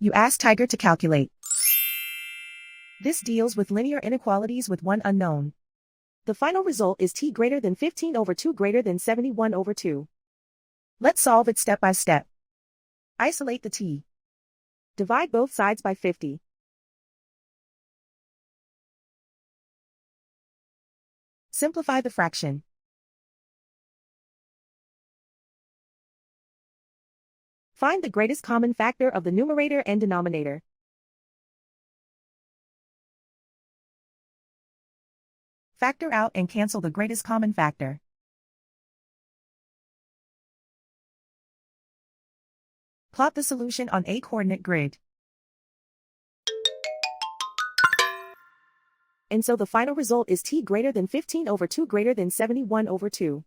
You ask Tiger to calculate. This deals with linear inequalities with one unknown. The final result is t greater than 15 over 2 greater than 71 over 2. Let's solve it step by step. Isolate the t. Divide both sides by 50. Simplify the fraction. Find the greatest common factor of the numerator and denominator. Factor out and cancel the greatest common factor. Plot the solution on a coordinate grid. And so the final result is t greater than 15 over 2 greater than 71 over 2.